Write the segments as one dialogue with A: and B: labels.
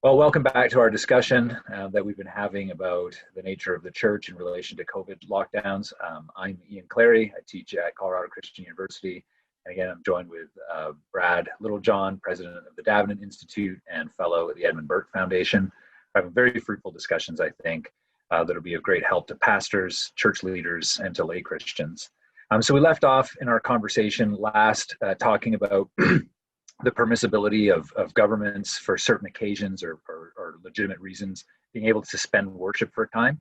A: Well, welcome back to our discussion that we've been having about the nature of the church in relation to COVID lockdowns. I'm Ian Clary. I teach at Colorado Christian University. And again, I'm joined with Brad Littlejohn, president of the Davenant Institute and fellow at the Edmund Burke Foundation. We're having very fruitful discussions, I think, that'll be of great help to pastors, church leaders, and to lay Christians. So we left off in our conversation last talking about the permissibility of governments for certain occasions or legitimate reasons being able to suspend worship for a time.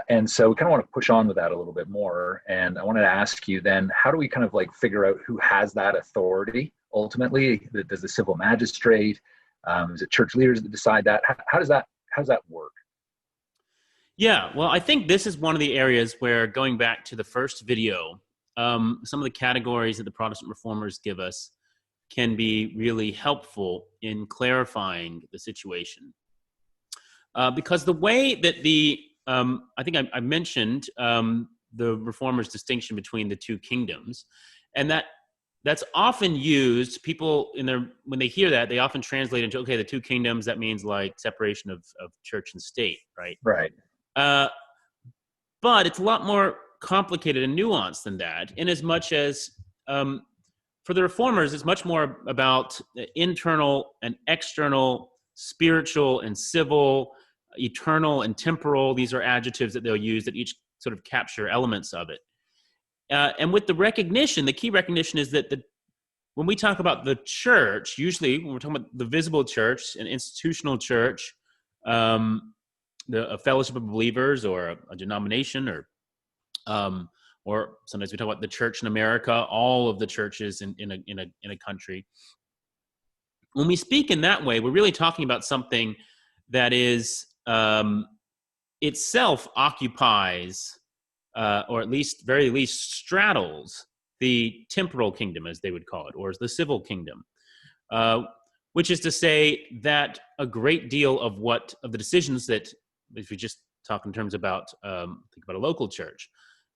A: And so we kind of want to push on with that a little bit more. And I wanted to ask you then, how do we kind of like figure out who has that authority ultimately? Does the civil magistrate, is it church leaders that decide that? How does that work?
B: Yeah, well, I think this is one of the areas where, going back to the first video, some of the categories that the Protestant reformers give us can be really helpful in clarifying the situation. Because the way that I think I mentioned the reformers' distinction between the two kingdoms, and that's often used, people when they hear that, they often translate into, okay, the two kingdoms, that means like separation of church and state, right?
A: Right.
B: But it's a lot more complicated and nuanced than that, in as much as for the reformers, it's much more about internal and external, spiritual and civil, eternal and temporal. These are adjectives that they'll use that each sort of capture elements of it. And with the recognition, the key recognition is that when we talk about the church, usually when we're talking about the visible church, an institutional church, a fellowship of believers or a denomination, or sometimes we talk about the church in America, all of the churches in a country. When we speak in that way, we're really talking about something that is itself occupies, or at least very least straddles, the temporal kingdom, as they would call it, or the civil kingdom, which is to say that a great deal of the decisions that, if we just talk in terms about think about a local church,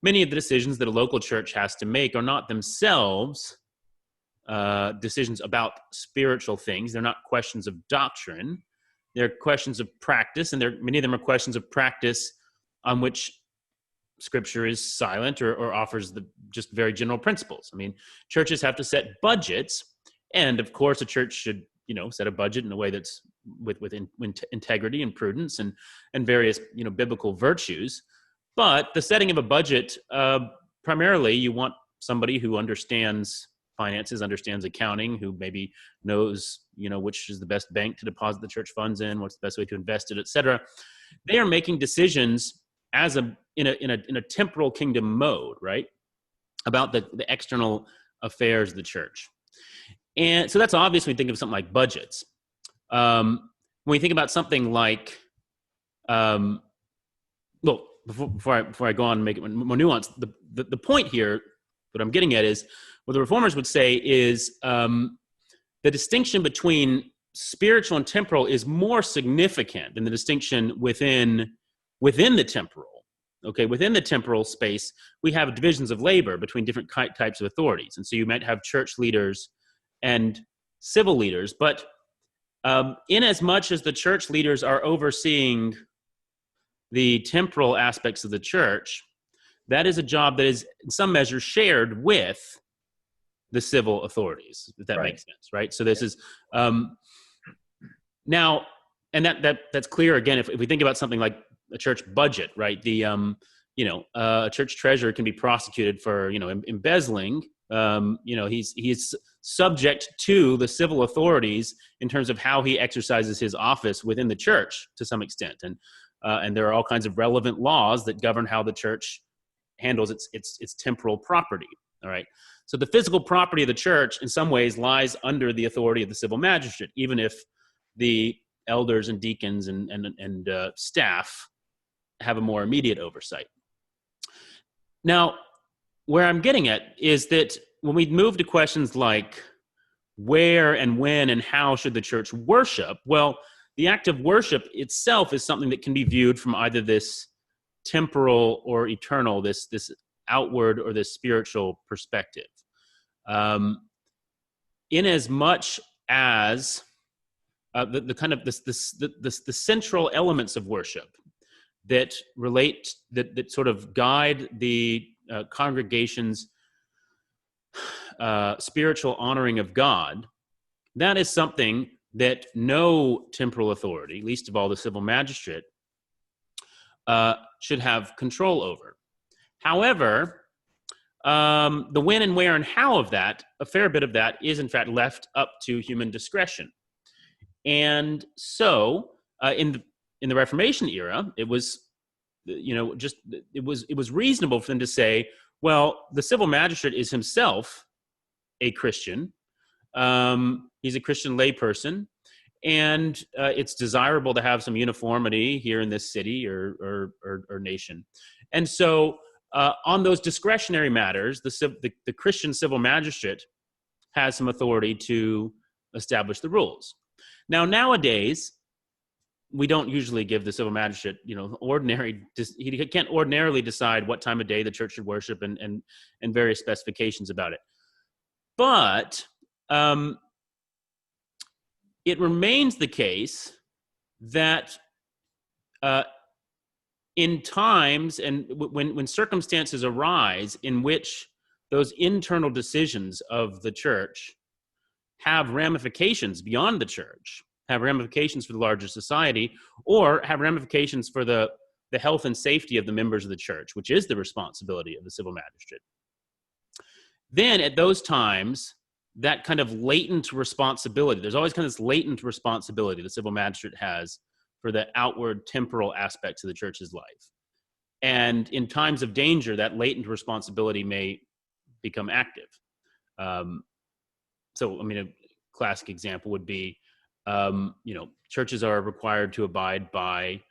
B: many of the decisions that a local church has to make are not themselves decisions about spiritual things. They're not questions of doctrine. They're questions of practice, and many of them are questions of practice on which Scripture is silent or offers just very general principles. I mean, churches have to set budgets, and of course, a church should set a budget in a way that's with integrity and prudence and various biblical virtues. But the setting of a budget, primarily, you want somebody who understands finances, understands accounting, who maybe knows, which is the best bank to deposit the church funds in, what's the best way to invest it, et cetera. They are making decisions in a temporal kingdom mode, right? About the external affairs of the church. And so that's obvious when we think of something like budgets. When we think about something like, before I go on and make it more nuanced, the point here, what I'm getting at is, what the reformers would say is the distinction between spiritual and temporal is more significant than the distinction within the temporal. Okay, within the temporal space, we have divisions of labor between different types of authorities. And so you might have church leaders and civil leaders, but in as much as the church leaders are overseeing the temporal aspects of the church, that is a job that is in some measure shared with the civil authorities, if that makes sense, right? So this is now, and that's clear again if we think about something like a church budget, right? A church treasurer can be prosecuted for embezzling. He's subject to the civil authorities in terms of how he exercises his office within the church to some extent, and there are all kinds of relevant laws that govern how the church handles its temporal property. All right. So the physical property of the church in some ways lies under the authority of the civil magistrate, even if the elders and deacons and staff have a more immediate oversight. Now, where I'm getting at is that when we move to questions like where and when and how should the church worship, well, the act of worship itself is something that can be viewed from either this temporal or eternal, this outward or this spiritual perspective. In as much as the kind of the central elements of worship that relate, that sort of guide the congregation's spiritual honoring of God, that is something that no temporal authority, least of all the civil magistrate, should have control over. However, the when and where and how of that, a fair bit of that is in fact left up to human discretion. And so, in the Reformation era, it was, it was reasonable for them to say, well, the civil magistrate is himself a Christian. He's a Christian layperson, and it's desirable to have some uniformity here in this city or nation. And so, on those discretionary matters, the Christian civil magistrate has some authority to establish the rules. Now, nowadays, we don't usually give the civil magistrate, he can't ordinarily decide what time of day the church should worship and various specifications about it. But it remains the case that in times and when circumstances arise in which those internal decisions of the church have ramifications beyond the church, have ramifications for the larger society, or have ramifications for the health and safety of the members of the church, which is the responsibility of the civil magistrate, then at those times, that kind of latent responsibility, there's always kind of this latent responsibility the civil magistrate has for the outward temporal aspects of the church's life. And in times of danger, that latent responsibility may become active. So, a classic example would be, churches are required to abide by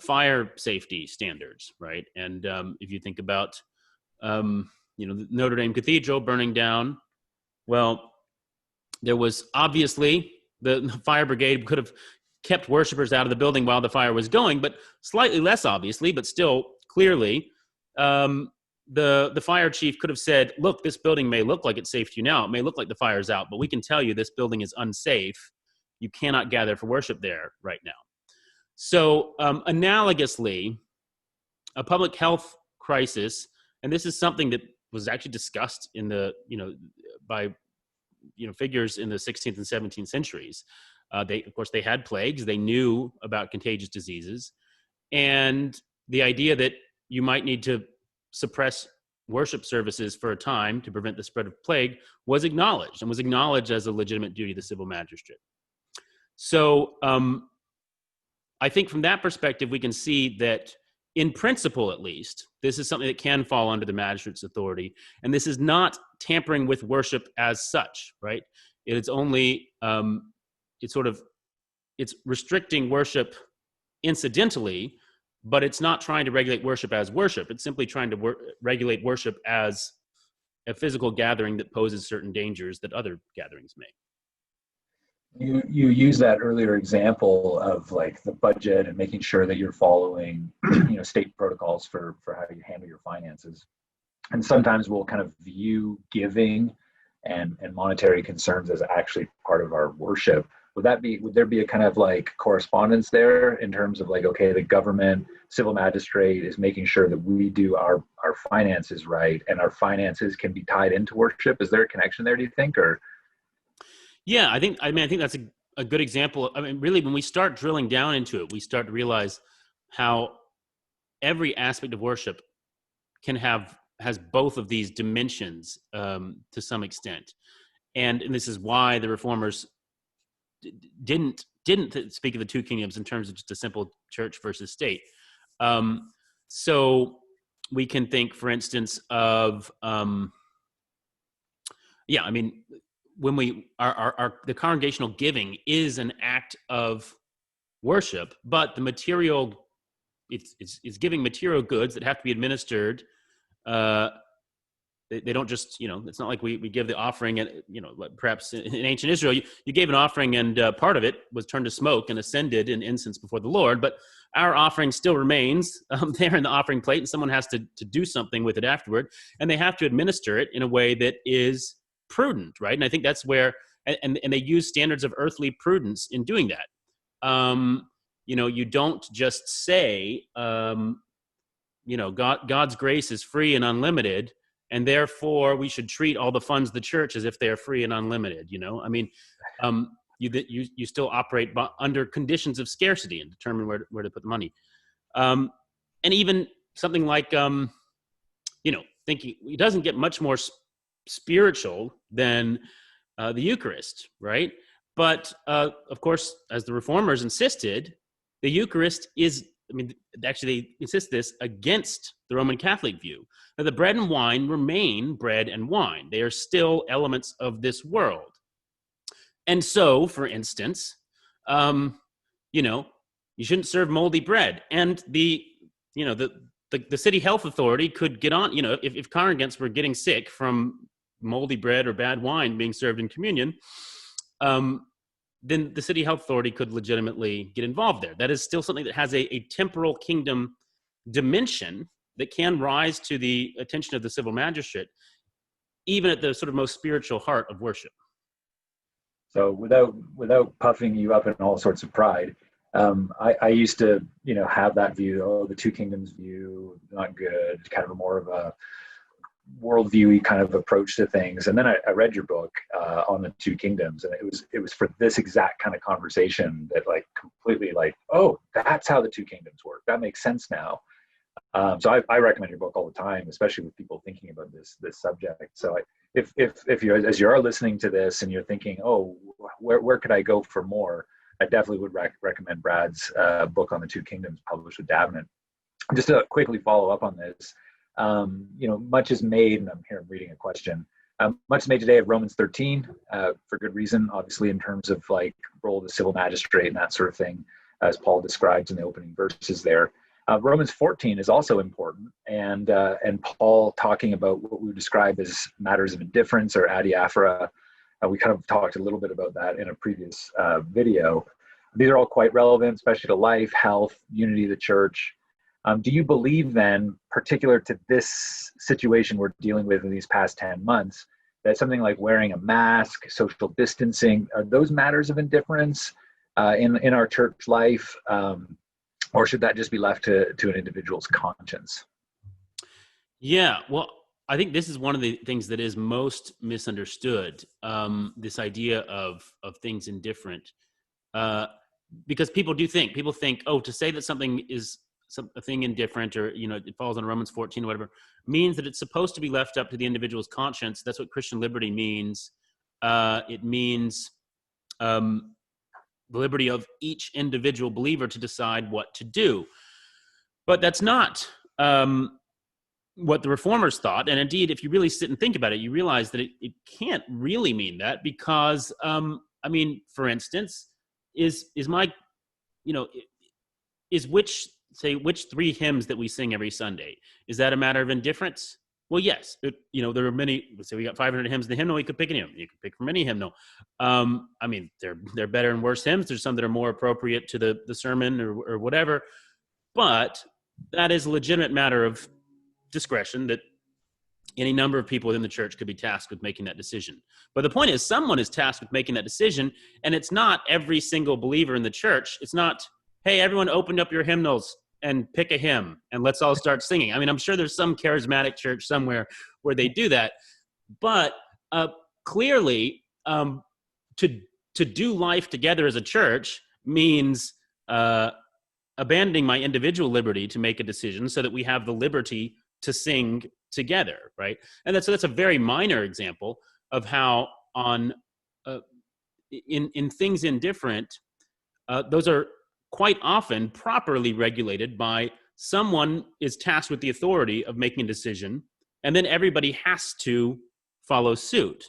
B: fire safety standards, right? And if you think about, the Notre Dame Cathedral burning down, well, there was obviously the fire brigade could have kept worshipers out of the building while the fire was going, but slightly less obviously, but still clearly, the fire chief could have said, look, this building may look like it's safe to you now. It may look like the fire's out, but we can tell you this building is unsafe. You cannot gather for worship there right now. So analogously, a public health crisis, and this is something that was actually discussed in the, by figures in the 16th and 17th centuries. They had plagues. They knew about contagious diseases. And the idea that you might need to suppress worship services for a time to prevent the spread of plague was acknowledged as a legitimate duty of the civil magistrate. So I think from that perspective, we can see that in principle, at least, this is something that can fall under the magistrate's authority. And this is not tampering with worship as such, right? It is only, it's restricting worship incidentally, but it's not trying to regulate worship as worship. It's simply trying to regulate worship as a physical gathering that poses certain dangers that other gatherings may.
A: You use that earlier example of like the budget and making sure that you're following, state protocols for how you handle your finances. And sometimes we'll kind of view giving and monetary concerns as actually part of our worship. Would there be a kind of like correspondence there in terms of like, okay, the government, civil magistrate is making sure that we do our finances right, and our finances can be tied into worship? Is there a connection there, do you think, or?
B: Yeah, I think that's a good example. Really, when we start drilling down into it, we start to realize how every aspect of worship has both of these dimensions to some extent. And this is why the reformers didn't speak of the two kingdoms in terms of just a simple church versus state. So we can think, for instance, of when we the congregational giving is an act of worship, but the material, it's giving material goods that have to be administered. They don't just, it's not like we give the offering and, perhaps in ancient Israel, you gave an offering and part of it was turned to smoke and ascended in incense before the Lord, but our offering still remains there in the offering plate, and someone has to do something with it afterward, and they have to administer it in a way that is prudent, right? And I think that's where and they use standards of earthly prudence in doing that. You don't just say, God's grace is free and unlimited, and therefore we should treat all the funds of the church as if they are free and unlimited. You still operate under conditions of scarcity and determine where to put the money. And even something like, thinking it doesn't get much more spiritual than the Eucharist, right? But of course, as the Reformers insisted, the Eucharist actually they insist this against the Roman Catholic view. Now, the bread and wine remain bread and wine. They are still elements of this world. And so, for instance, you shouldn't serve moldy bread. And the city health authority could get on, if congregants were getting sick from moldy bread or bad wine being served in communion, then the city health authority could legitimately get involved there. That is still something that has a temporal kingdom dimension that can rise to the attention of the civil magistrate, even at the sort of most spiritual heart of worship.
A: So without puffing you up in all sorts of pride, I used to, have that view, the two kingdoms view, not good, kind of more of a worldview-y kind of approach to things. And then I read your book on the two kingdoms, and it was for this exact kind of conversation that completely oh, that's how the two kingdoms work. That makes sense now. So I recommend your book all the time, especially with people thinking about this subject. So if you, as you are listening to this and you're thinking, oh, where could I go for more? I definitely would recommend Brad's book on the two kingdoms, published with Davenant. Just to quickly follow up on this, much is made, and I'm reading a question. Much is made today of Romans 13 for good reason, obviously, in terms of role of the civil magistrate and that sort of thing, as Paul describes in the opening verses there. Romans 14 is also important, and Paul talking about what we describe as matters of indifference or adiaphora. We kind of talked a little bit about that in a previous video. These are all quite relevant, especially to life, health, unity of the church. Do you believe then, particular to this situation we're dealing with in these past 10 months, that something like wearing a mask, social distancing, are those matters of indifference in our church life? Or should that just be left to an individual's conscience?
B: Yeah, well, I think this is one of the things that is most misunderstood, this idea of things indifferent. Because people think, oh, to say that something is a thing indifferent, or it falls on Romans 14 or whatever, means that it's supposed to be left up to the individual's conscience. That's what Christian liberty means. It means the liberty of each individual believer to decide what to do. But that's not what the Reformers thought. And indeed, if you really sit and think about it, you realize that it can't really mean that, because for instance, is which three hymns that we sing every Sunday, is that a matter of indifference? Well, yes. There are many. Let's say we got 500 hymns in the hymnal. You could pick any hymn. You could pick from any hymnal. They're better and worse hymns. There's some that are more appropriate to the sermon or whatever. But that is a legitimate matter of discretion that any number of people within the church could be tasked with making that decision. But the point is, someone is tasked with making that decision, and it's not every single believer in the church. It's not, hey, everyone opened up your hymnals and pick a hymn and let's all start singing. I'm sure there's some charismatic church somewhere where they do that. But clearly, to do life together as a church means abandoning my individual liberty to make a decision so that we have the liberty to sing together, right? And that's a very minor example of how in things indifferent, those are quite often properly regulated by someone is tasked with the authority of making a decision, and then everybody has to follow suit.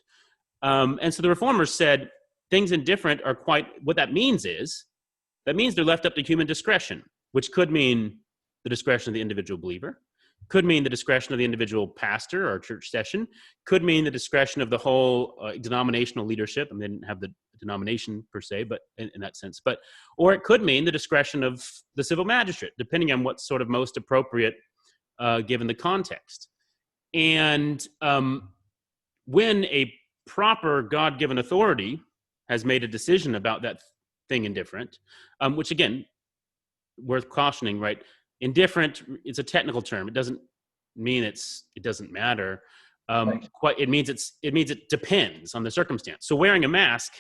B: And so the Reformers said things indifferent are what that means they're left up to human discretion, which could mean the discretion of the individual believer, could mean the discretion of the individual pastor or church session, could mean the discretion of the whole denominational leadership. They didn't have the denomination per se, but in that sense. Or it could mean the discretion of the civil magistrate, depending on what's sort of most appropriate given the context. And when a proper God-given authority has made a decision about that thing indifferent, which again, worth cautioning, right? Indifferent, it's a technical term. It doesn't mean it doesn't matter.
A: Right.
B: It means it depends on the circumstance. So wearing a mask,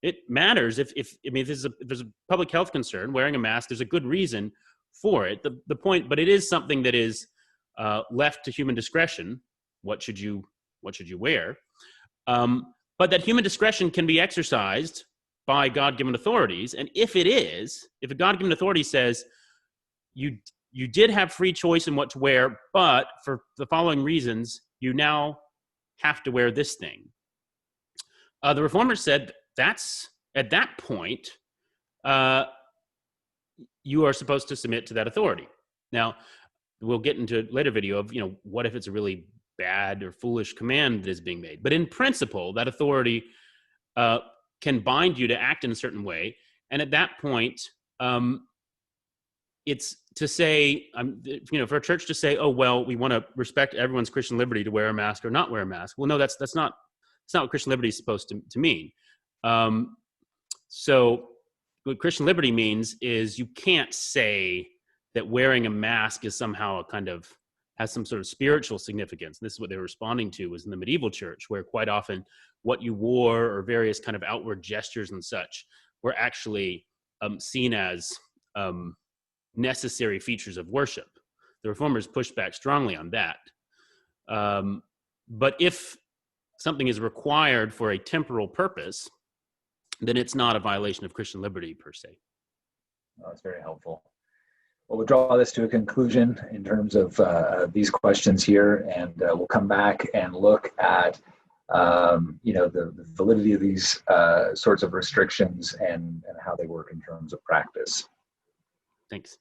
B: it matters if there's a public health concern, wearing a mask, there's a good reason for it. The point, but it is something that is left to human discretion. What should you wear? But that human discretion can be exercised by God-given authorities. And if a God-given authority says you did have free choice in what to wear, but for the following reasons, you now have to wear this thing. The Reformers said that's at that point, you are supposed to submit to that authority. Now, we'll get into a later video of, what if it's a really bad or foolish command that is being made. But in principle, that authority can bind you to act in a certain way. And at that point, it's to say, for a church to say, oh, well, we want to respect everyone's Christian liberty to wear a mask or not wear a mask. Well, no, that's not what Christian liberty is supposed to mean. So what Christian liberty means is you can't say that wearing a mask is somehow has some sort of spiritual significance. This is what they were responding to was in the medieval church, where quite often what you wore or various kind of outward gestures and such were actually seen as necessary features of worship. The Reformers pushed back strongly on that. But if something is required for a temporal purpose, then it's not a violation of Christian liberty per se.
A: That's very helpful. Well, we'll draw this to a conclusion in terms of these questions here, and we'll come back and look at the validity of these sorts of restrictions and how they work in terms of practice.
B: Thanks.